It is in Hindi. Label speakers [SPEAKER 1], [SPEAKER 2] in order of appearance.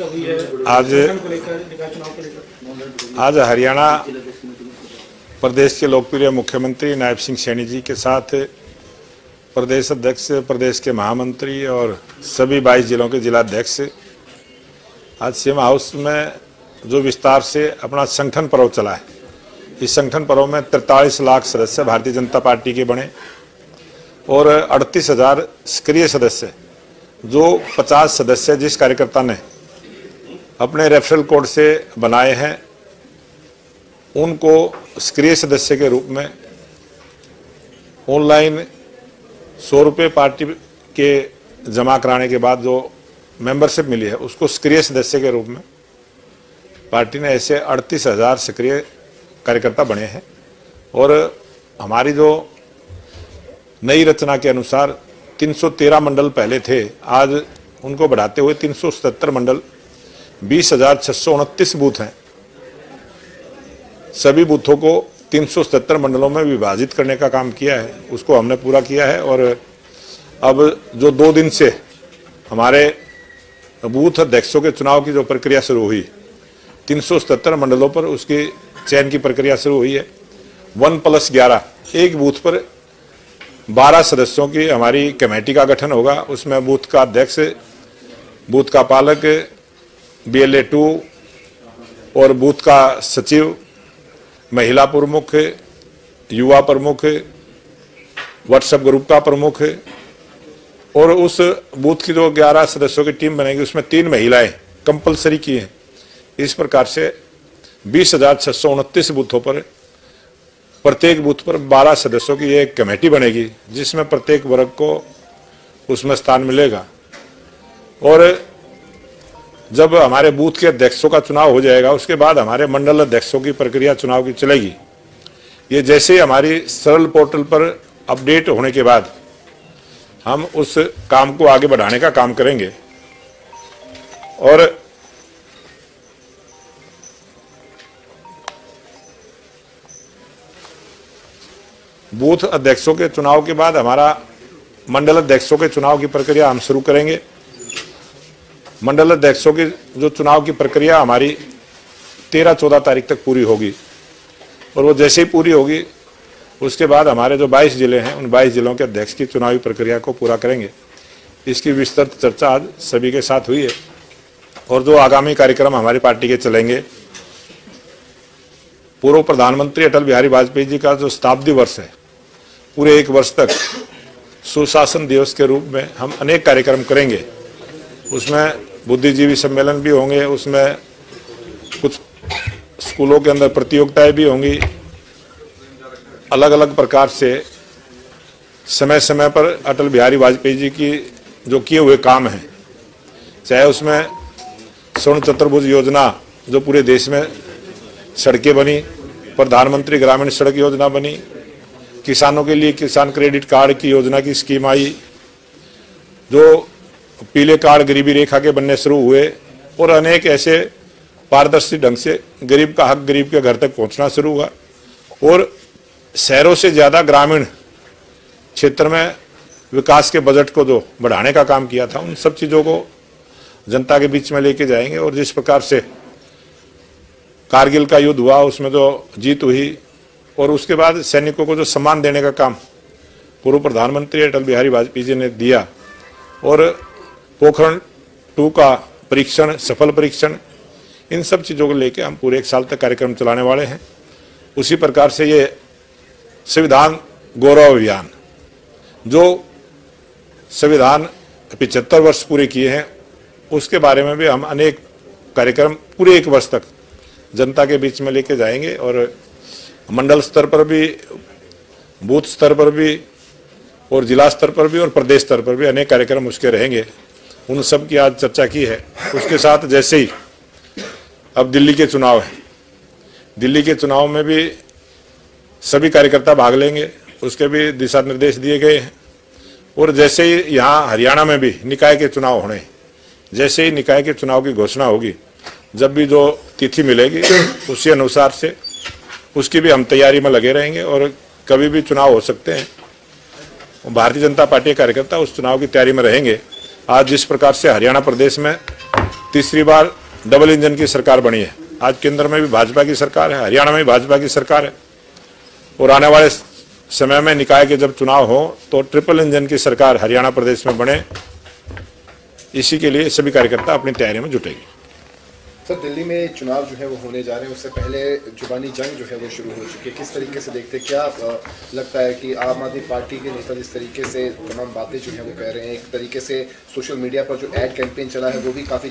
[SPEAKER 1] आज हरियाणा प्रदेश के लोकप्रिय मुख्यमंत्री नायब सिंह सैनी जी के साथ प्रदेश अध्यक्ष, प्रदेश के महामंत्री और सभी 22 जिलों के जिलाध्यक्ष आज सीएम हाउस में जो विस्तार से अपना संगठन पर्व चला है। इस संगठन पर्व में 43 लाख सदस्य भारतीय जनता पार्टी के बने और 38,000 सक्रिय सदस्य, जो 50 सदस्य जिस कार्यकर्ता ने अपने रेफरल कोड से बनाए हैं, उनको सक्रिय सदस्य के रूप में ऑनलाइन 100 रुपये पार्टी के जमा कराने के बाद जो मेंबरशिप मिली है, उसको सक्रिय सदस्य के रूप में पार्टी ने ऐसे 38,000 सक्रिय कार्यकर्ता बने हैं। और हमारी जो नई रचना के अनुसार 313 मंडल पहले थे, आज उनको बढ़ाते हुए 377 मंडल, 20,629 बूथ हैं। सभी बूथों को 377 मंडलों में विभाजित करने का काम किया है, उसको हमने पूरा किया है। और अब जो 2 दिन से हमारे बूथ अध्यक्षों के चुनाव की जो प्रक्रिया शुरू हुई, 377 मंडलों पर उसकी चयन की प्रक्रिया शुरू हुई है। 1+11 एक बूथ पर 12 सदस्यों की हमारी कमेटी का गठन होगा। उसमें बूथ का अध्यक्ष, बूथ का पालक, BLA2 और बूथ का सचिव, महिला प्रमुख, युवा प्रमुख, व्हाट्सएप ग्रुप का प्रमुख, और उस बूथ की जो 11 सदस्यों की टीम बनेगी उसमें 3 महिलाएं कंपलसरी की हैं। इस प्रकार से 20,629 बूथों पर प्रत्येक बूथ पर 12 सदस्यों की एक कमेटी बनेगी, जिसमें प्रत्येक वर्ग को उसमें स्थान मिलेगा। और जब हमारे बूथ के अध्यक्षों का चुनाव हो जाएगा, उसके बाद हमारे मंडल अध्यक्षों की प्रक्रिया चुनाव की चलेगी। ये जैसे ही हमारी सरल पोर्टल पर अपडेट होने के बाद हम उस काम को आगे बढ़ाने का काम करेंगे। और बूथ अध्यक्षों के चुनाव के बाद हमारा मंडल अध्यक्षों के चुनाव की प्रक्रिया हम शुरू करेंगे। मंडल अध्यक्षों की जो चुनाव की प्रक्रिया हमारी 13-14 तारीख तक पूरी होगी, और वो जैसे ही पूरी होगी उसके बाद हमारे जो 22 जिले हैं, उन 22 जिलों के अध्यक्ष की चुनावी प्रक्रिया को पूरा करेंगे। इसकी विस्तृत चर्चा आज सभी के साथ हुई है। और जो आगामी कार्यक्रम हमारी पार्टी के चलेंगे, पूर्व प्रधानमंत्री अटल बिहारी वाजपेयी जी का जो शताब्दी वर्ष है, पूरे 1 वर्ष तक सुशासन दिवस के रूप में हम अनेक कार्यक्रम करेंगे। उसमें बुद्धिजीवी सम्मेलन भी होंगे, उसमें कुछ स्कूलों के अंदर प्रतियोगिताएं भी होंगी। अलग अलग प्रकार से समय समय पर अटल बिहारी वाजपेयी जी की जो किए हुए काम हैं, चाहे उसमें स्वर्ण चतुर्भुज योजना जो पूरे देश में सड़कें बनी, प्रधानमंत्री ग्रामीण सड़क योजना बनी, किसानों के लिए किसान क्रेडिट कार्ड की योजना की स्कीम आई, जो पीले कार्ड गरीबी रेखा के बनने शुरू हुए, और अनेक ऐसे पारदर्शी ढंग से गरीब का हक गरीब के घर तक पहुंचना शुरू हुआ। और शहरों से ज़्यादा ग्रामीण क्षेत्र में विकास के बजट को जो बढ़ाने का काम किया था, उन सब चीज़ों को जनता के बीच में लेके जाएंगे। और जिस प्रकार से कारगिल का युद्ध हुआ, उसमें जो जीत हुई, और उसके बाद सैनिकों को जो सम्मान देने का काम पूर्व प्रधानमंत्री अटल बिहारी वाजपेयी जी ने दिया, और पोखरण 2 का परीक्षण, सफल परीक्षण, इन सब चीज़ों को लेकर हम पूरे 1 साल तक कार्यक्रम चलाने वाले हैं। उसी प्रकार से ये संविधान गौरव अभियान, जो संविधान 75 वर्ष पूरे किए हैं, उसके बारे में भी हम अनेक कार्यक्रम पूरे 1 वर्ष तक जनता के बीच में लेके जाएंगे। और मंडल स्तर पर भी, बूथ स्तर पर भी, और जिला स्तर पर भी, और प्रदेश स्तर पर भी अनेक कार्यक्रम उसके रहेंगे। उन सब की आज चर्चा की है। उसके साथ जैसे ही अब दिल्ली के चुनाव है, दिल्ली के चुनाव में भी सभी कार्यकर्ता भाग लेंगे, उसके भी दिशा निर्देश दिए गए हैं। और जैसे ही यहाँ हरियाणा में भी निकाय के चुनाव होने, जैसे ही निकाय के चुनाव की घोषणा होगी, जब भी जो तिथि मिलेगी उसी अनुसार से उसकी भी हम तैयारी में लगे रहेंगे। और कभी भी चुनाव हो सकते हैं, भारतीय जनता पार्टी के कार्यकर्ता उस चुनाव की तैयारी में रहेंगे। आज जिस प्रकार से हरियाणा प्रदेश में तीसरी बार डबल इंजन की सरकार बनी है। आज केंद्र में भी भाजपा की सरकार है, हरियाणा में भी भाजपा की सरकार है, और आने वाले समय में निकाय के जब चुनाव हो तो ट्रिपल इंजन की सरकार हरियाणा प्रदेश में बने, इसी के लिए सभी कार्यकर्ता अपनी तैयारियों में जुटेगी।
[SPEAKER 2] सर, दिल्ली में चुनाव जो है वो होने जा रहे हैं, उससे पहले जुबानी जंग जो है वो शुरू हो चुकी है, किस तरीके से देखते हैं? क्या लगता है कि आम आदमी पार्टी के नेता जिस तरीके से तमाम बातें जो है वो कह रहे हैं, एक तरीके से सोशल मीडिया पर जो एड कैंपेन चला है वो भी काफ़ी